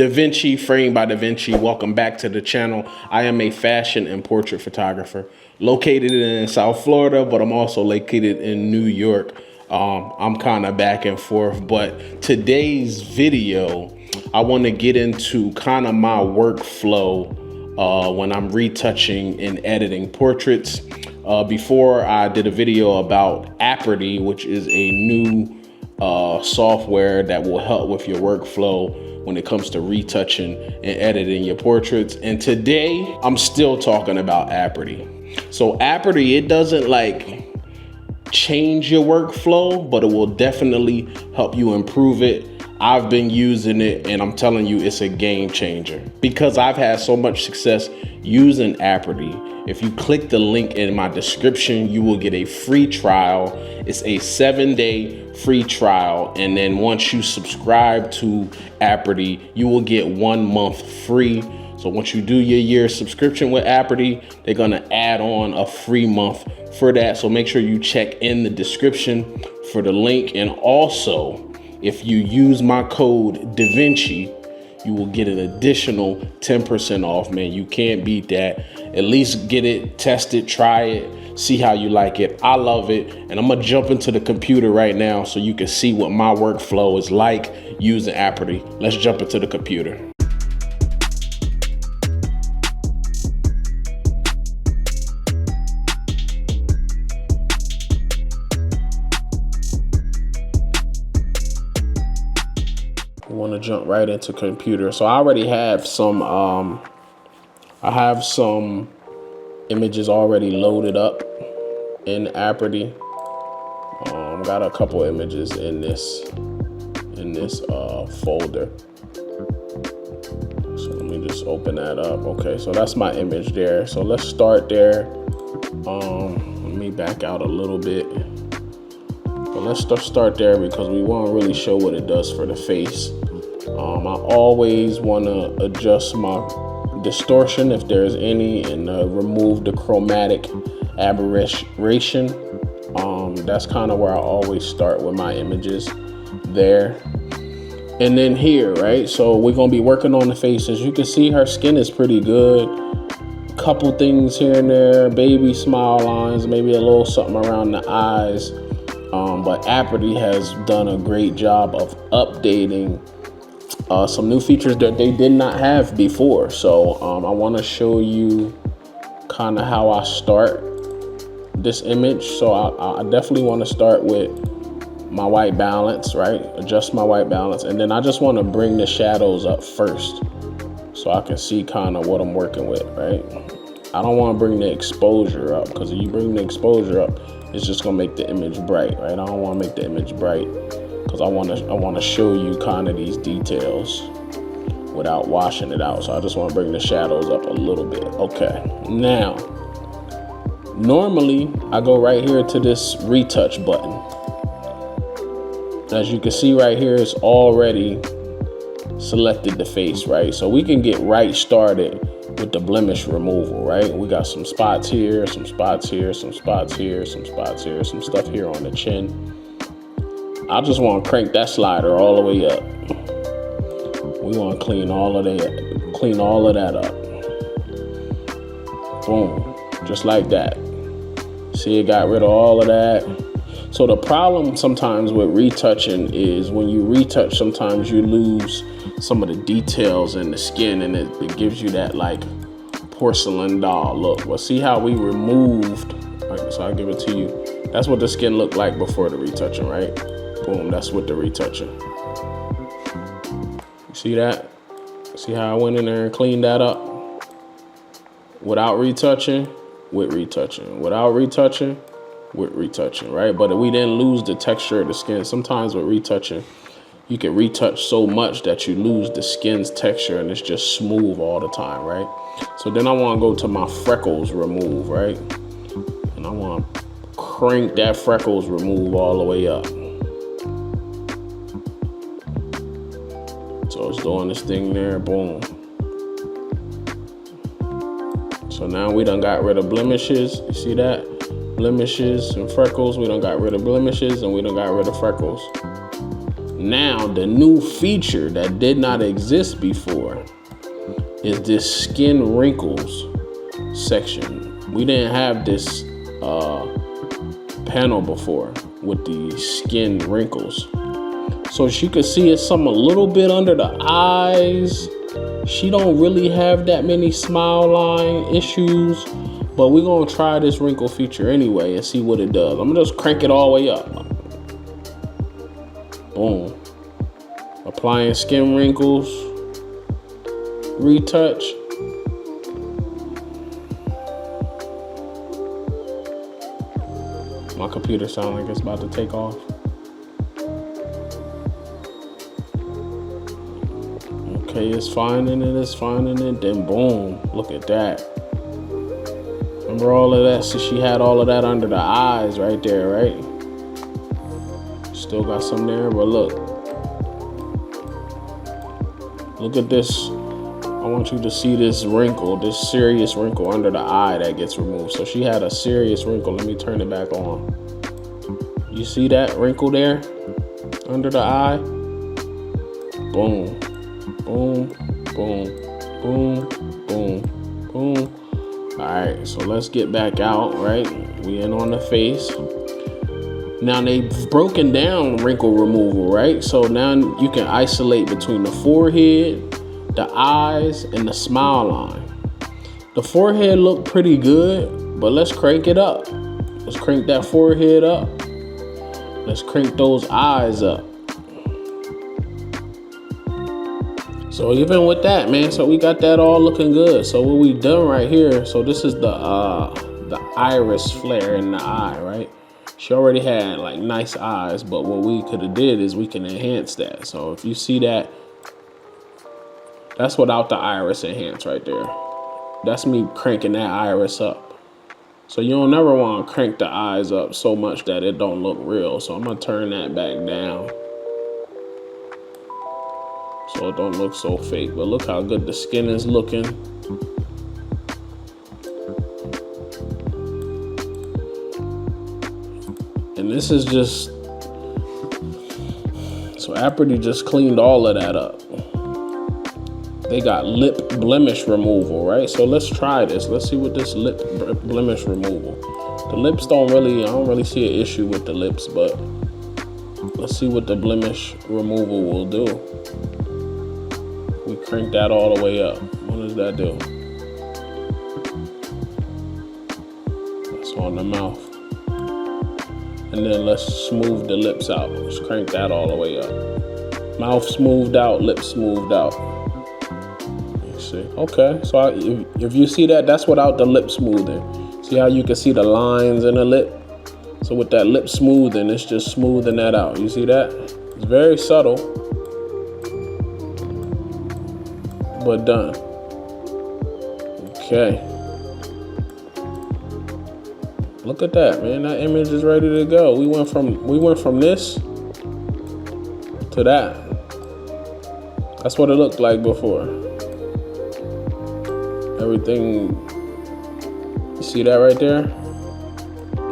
Davinci, Framed by Davinci. Welcome back to the channel. I am a fashion and portrait photographer located in South Florida, but I'm also located in New York. I'm kind of back and forth, but today's video, I want to get into kind of my workflow when I'm retouching and editing portraits. Before I did a video about Aperty, which is a new software that will help with your workflow when it comes to retouching and editing your portraits. And today I'm still talking about Aperty. So Aperty, it doesn't like change your workflow, but it will definitely help you improve it. I've been using it and I'm telling you, it's a game changer because I've had so much success using Aperty. If you click the link in my description, you will get a free trial. It's a 7-day free trial. And then once you subscribe to Aperty, you will get 1 month free. So once you do your year subscription with Aperty, they're gonna add on a free month for that. So make sure you check in the description for the link. And also, if you use my code Davinci, you will get an additional 10% off, man. You can't beat that. At least get it, test it, try it, see how you like it. I love it. And I'm gonna jump into the computer right now so you can see what my workflow is like using Aperty. Let's jump into the computer. We want to jump right into computer. So I already have some images already loaded up in Aperty. Got a couple images in this folder. So let me just open that up. Okay, so that's my image there. So let's start there. Let me back out a little bit. But let's start there because we want to really show what it does for the face. I always want to adjust my distortion if there's any and remove the chromatic aberration. That's kind of where I always start with my images there. And then here, right? So we're going to be working on the face. As you can see, her skin is pretty good. Couple things here and there, baby smile lines, maybe a little something around the eyes. But Aperty has done a great job of updating some new features that they did not have before. So I want to show you kind of how I start this image. So I definitely want to start with my white balance, right? Adjust my white balance. And then I just want to bring the shadows up first so I can see kind of what I'm working with, right? I don't want to bring the exposure up because if you bring the exposure up, it's just gonna make the image bright, right? I don't want to make the image bright because I want to show you kind of these details without washing it out. So I just want to bring the shadows up a little bit. Okay, now normally I go right here to this retouch button. As you can see right here, it's already selected the face, right? So we can get right started with the blemish removal, right? We got some spots here, some spots here, some spots here, some spots here, some stuff here on the chin. I just want to crank that slider all the way up. We want to clean all of that up. Boom, just like that. See, it got rid of all of that. So the problem sometimes with retouching is when you retouch, sometimes you lose some of the details in the skin and it gives you that like porcelain doll look. Well, see how we removed, right, so I'll give it to you. That's what the skin looked like before the retouching, right? Boom, that's with the retouching. You see that? See how I went in there and cleaned that up? Without retouching, with retouching. Without retouching, with retouching, right? But we didn't lose the texture of the skin. Sometimes with retouching, you can retouch so much that you lose the skin's texture and it's just smooth all the time, right? So then I want to go to my freckles remove, right? And I want to crank that freckles remove all the way up. So it's doing this thing there, boom. So now we done got rid of blemishes. You see that? Blemishes and freckles. We done got rid of blemishes and we done got rid of freckles. Now, the new feature that did not exist before is this skin wrinkles section. We didn't have this panel before with the skin wrinkles. So she could see it's some a little bit under the eyes. She don't really have that many smile line issues, but we're gonna try this wrinkle feature anyway and see what it does. I'm gonna just crank it all the way up. Boom. Applying skin wrinkles. Retouch. My computer sounds like it's about to take off. Okay, it's finding it, then boom, look at that. Remember all of that? So she had all of that under the eyes right there, right? Still got some there, but look. Look at this. I want you to see this wrinkle, this serious wrinkle under the eye that gets removed. So she had a serious wrinkle. Let me turn it back on. You see that wrinkle there under the eye? Boom. Boom, boom, boom, boom, boom. All right, so let's get back out, right? We in on the face. Now they've broken down wrinkle removal, right? So now you can isolate between the forehead, the eyes, and the smile line. The forehead looked pretty good, but let's crank it up. Let's crank that forehead up. Let's crank those eyes up. So even with that, man, so we got that all looking good. So what we done right here, so this is the iris flare in the eye, right? She already had like nice eyes, but what we could have did is we can enhance that. So if you see that, that's without the iris enhance right there. That's me cranking that iris up. So you don't never want to crank the eyes up so much that it don't look real. So I'm gonna turn that back down, so it don't look so fake. But look how good the skin is looking. And this is just, so Aperty just cleaned all of that up. They got lip blemish removal, right? So let's try this. Let's see what this lip blemish removal. The lips I don't really see an issue with the lips, but let's see what the blemish removal will do. We crank that all the way up. What does that do? That's on the mouth. And then let's smooth the lips out. Let's crank that all the way up. Mouth smoothed out, lips smoothed out. You see? Okay, so if you see that, that's without the lip smoothing. See how you can see the lines in the lip? So with that lip smoothing, it's just smoothing that out. You see that? It's very subtle, but done. Okay. Look at that, man. That image is ready to go. We went from this to that. That's what it looked like before. Everything, you see that right there?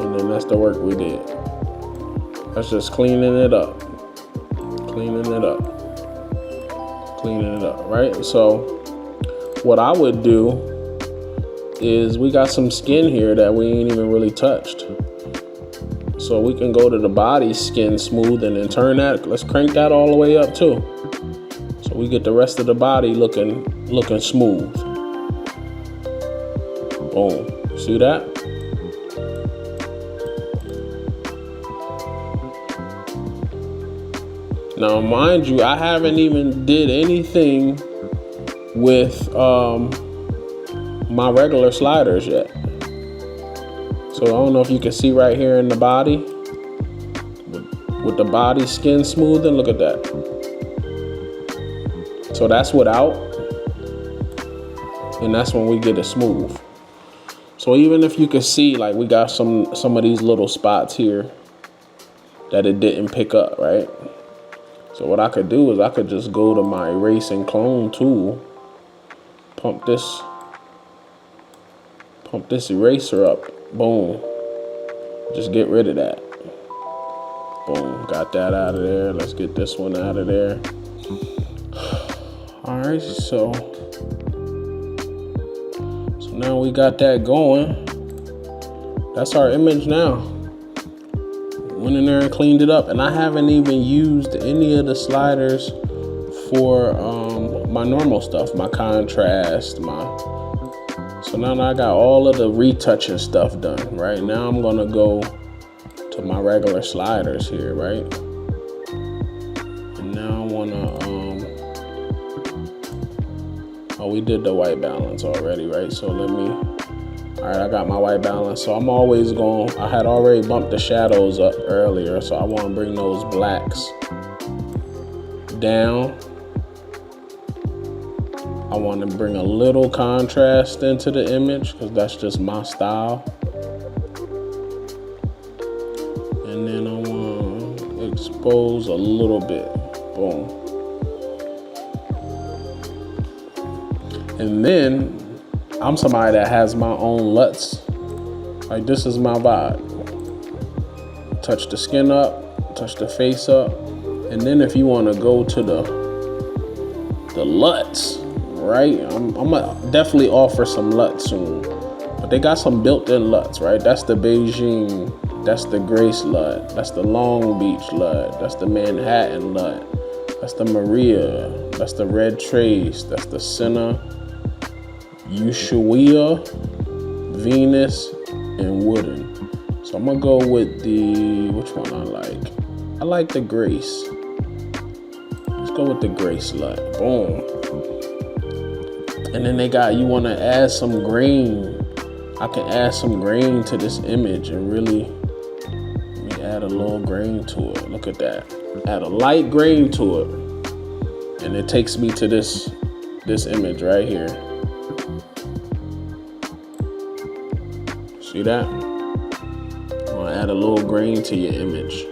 And then that's the work we did. That's just cleaning it up. Cleaning it up. Cleaning it up, right? So what I would do is, we got some skin here that we ain't even really touched. So we can go to the body skin smoothing and turn that. Let's crank that all the way up too. So we get the rest of the body looking smooth. Boom. See that? Now, mind you, I haven't even did anything with my regular sliders yet. So I don't know if you can see right here in the body with the body skin smoothing. Look at that. So that's without, and that's when we get it smooth. So even if you can see, like, we got some of these little spots here that it didn't pick up, right? So what I could do is I could just go to my erase and clone tool, pump this eraser up, boom, just get rid of that. Boom, got that out of there. Let's get this one out of there. All right, so now we got that going. That's our image now. Went in there and cleaned it up, and I haven't even used any of the sliders for my normal stuff, my contrast, so now I got all of the retouching stuff done. Right now I'm gonna go to my regular sliders here, right? And now I wanna oh, we did the white balance already, right? So all right, I got my white balance. So I'm always I had already bumped the shadows up earlier, so I wanna bring those blacks down. I want to bring a little contrast into the image because that's just my style. And then I want to expose a little bit. Boom. And then I'm somebody that has my own LUTs. Like, this is my vibe. Touch the skin up, touch the face up. And then if you want to go to the LUTs, right? I'm gonna definitely offer some LUTs soon, but they got some built-in LUTs, right? That's the Beijing, that's the Grace LUT, that's the Long Beach LUT, that's the Manhattan LUT, that's the Maria, that's the Red Trace, that's the Senna, Ushuaia, Venus, and Wooden. So I'm gonna go with which one I like? I like the Grace. Let's go with the Grace LUT. Boom. And then you want to add some grain. I can add some grain to this image and really let me add a little grain to it. Look at that. Add a light grain to it. And it takes me to this image right here. See that? I want to add a little grain to your image.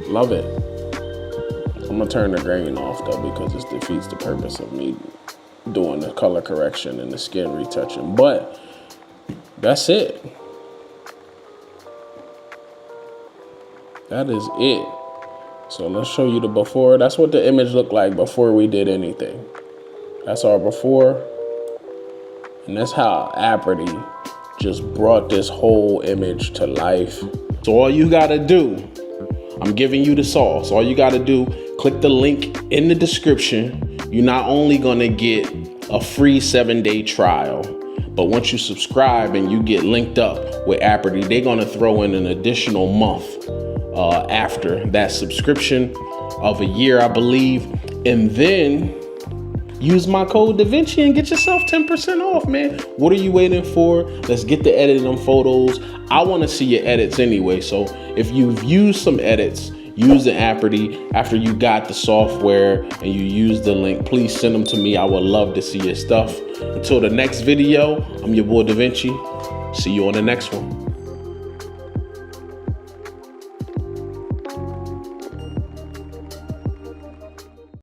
Love it. I'm going to turn the grain off though because this defeats the purpose of me doing the color correction and the skin retouching. But that's it. That is it. So let's show you the before. That's what the image looked like before we did anything. That's our before. And that's how Aperty just brought this whole image to life. So all you gotta do, I'm giving you the sauce. All you gotta do, click the link in the description. You're not only gonna get a free 7-day trial, but once you subscribe and you get linked up with Aperty, they're gonna throw in an additional month after that subscription of a year, I believe. And then use my code Davinci and get yourself 10% off, man. What are you waiting for? Let's get to editing them photos. I wanna see your edits anyway. So if you've used some edits, use the Aperty after you got the software and you use the link. Please send them to me. I would love to see your stuff. Until the next video, I'm your boy Davinci. See you on the next one.